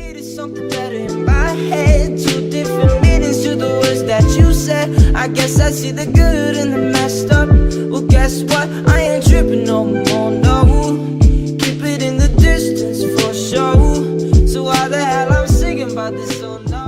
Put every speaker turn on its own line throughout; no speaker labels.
needed something better in my head. Two different meanings to the words that you said. I guess I see the good and the messed up. Well, guess what? I ain't tripping no more, no. Keep it in the distance for sure. So why the hell I'm singing about this, oh no.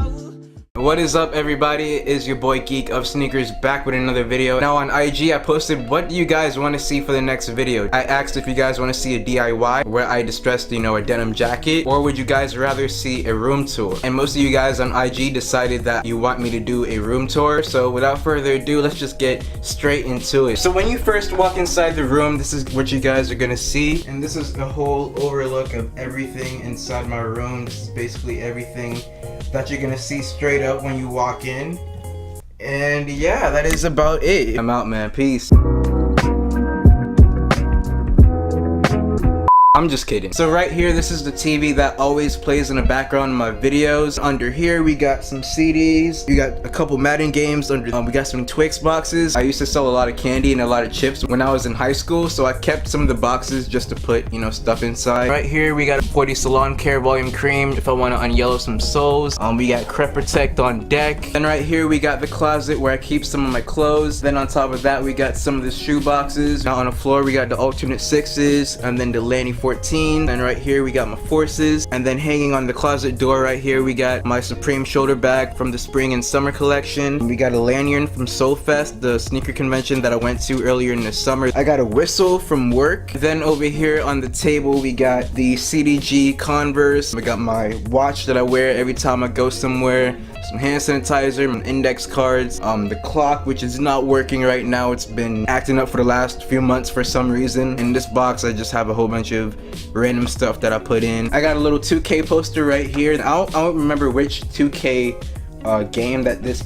What is up, everybody? It is your boy Geek of Sneakers back with another video. Now on IG I posted, what do you guys want to see for the next video? I asked if you guys want to see a DIY where I distressed, a denim jacket, or would you guys rather see a room tour? And most of you guys on IG decided that you want me to do a room tour. So without further ado, let's just get straight into it. So when you first walk inside the room, this is what you guys are gonna see, and this is a whole overlook of everything inside my room. This is basically everything that you're gonna see straight up when you walk in. And yeah, that is about it. I'm out, man. Peace. I'm just kidding. So right here, this is the TV that always plays in the background of my videos. Under here, we got some CDs. We got a couple Madden games. We got some Twix boxes. I used to sell a lot of candy and a lot of chips when I was in high school, so I kept some of the boxes just to put, stuff inside. Right here, we got a 40 Salon Care Volume Cream if I want to unyellow some soles. We got Crep Protect on deck. And right here, we got the closet where I keep some of my clothes. Then on top of that, we got some of the shoe boxes. Now on the floor, we got the alternate 6s and then the Lanny 14. And right here we got my Forces, and then hanging on the closet door right here we got my Supreme shoulder bag from the spring and summer collection. We got a lanyard from Soulfest, the sneaker convention that I went to earlier in the summer. I got a whistle from work. Then over here on the table we got the CDG Converse. We got my watch that I wear every time I go somewhere, some hand sanitizer, some index cards, the clock, which is not working right now. It's been acting up for the last few months for some reason. In this box I just have a whole bunch of random stuff that I put in. I got a little 2K poster right here. I don't remember which 2K game that this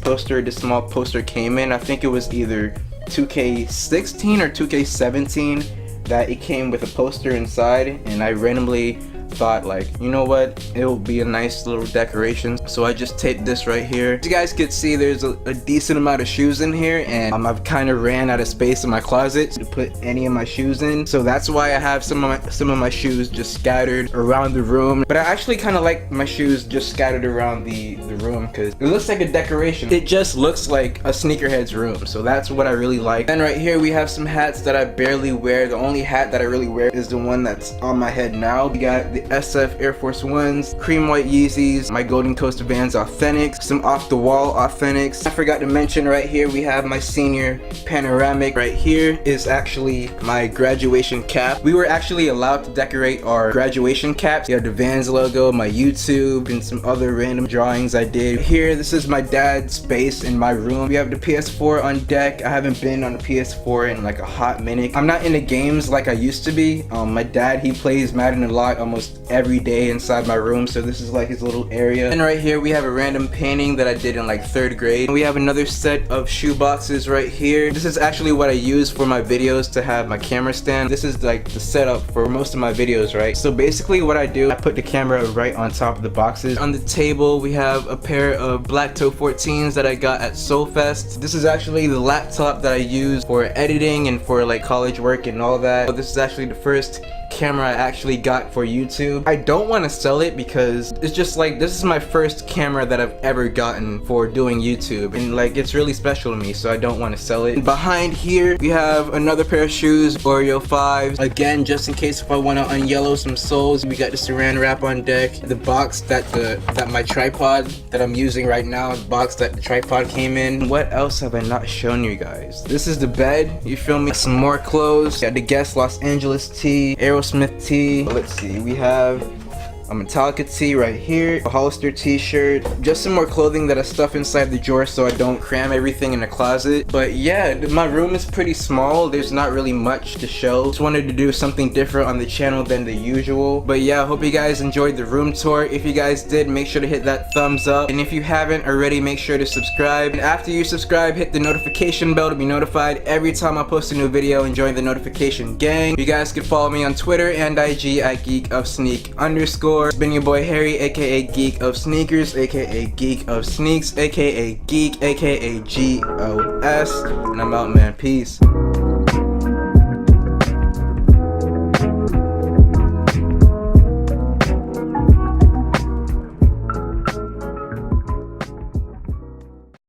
small poster came in. I think it was either 2K16 or 2K17 that it came with a poster inside, and I randomly thought, like, you know what, it'll be a nice little decoration, so I just taped this right here. As you guys can see, there's a decent amount of shoes in here, and I've kind of ran out of space in my closet to put any of my shoes in, so that's why I have some of my shoes just scattered around the room. But I actually kind of like my shoes just scattered around the room because it looks like a decoration. It just looks like a sneakerhead's room, so that's what I really like. Then right here we have some hats that I barely wear. The only hat that I really wear is the one that's on my head now. We got the SF Air Force Ones, cream white Yeezys, my Golden Coaster Vans Authentics, some off the wall Authentics. I forgot to mention right here we have my senior panoramic. Right here is actually my graduation cap. We were actually allowed to decorate our graduation caps. You have the Vans logo, my YouTube, and some other random drawings I did. Here, this is my dad's space in my room. We have the PS4 on deck. I haven't been on the PS4 in like a hot minute. I'm not into games like I used to be. My dad, he plays Madden a lot, almost every day inside my room, so this is like his little area. And right here we have a random painting that I did in like 3rd grade. We have another set of shoe boxes right here. This is actually what I use for my videos to have my camera stand. This is like the setup for most of my videos, right? So basically what I do, I put the camera right on top of the boxes. On the table we have a pair of Black Toe 14s that I got at Soulfest. This is actually the laptop that I use for editing and for like college work and all that. So this is actually the first camera I actually got for YouTube. I don't want to sell it because it's just like, this is my first camera that I've ever gotten for doing YouTube, and like it's really special to me, so I don't want to sell it. And behind here we have another pair of shoes, Oreo 5s, again just in case if I want to unyellow some soles. We got the saran wrap on deck, the box that my tripod that I'm using right now, the box that the tripod came in. What else have I not shown you guys? This is the bed, you feel me? Some more clothes, got the Guess Los Angeles tee, Aerosmith tee. Let's see, we have a Metallica tee right here, a Hollister t-shirt, just some more clothing that I stuff inside the drawer so I don't cram everything in the closet. But yeah, my room is pretty small. There's not really much to show. Just wanted to do something different on the channel than the usual. But yeah, I hope you guys enjoyed the room tour. If you guys did, make sure to hit that thumbs up, and if you haven't already, make sure to subscribe. And after you subscribe, hit the notification bell to be notified every time I post a new video, and join the notification gang. You guys can follow me on Twitter and IG at geekofsneak_. It's been your boy Harry, aka Geek of Sneakers, aka Geek of Sneaks, aka Geek, aka GOS, and I'm out, man. Peace.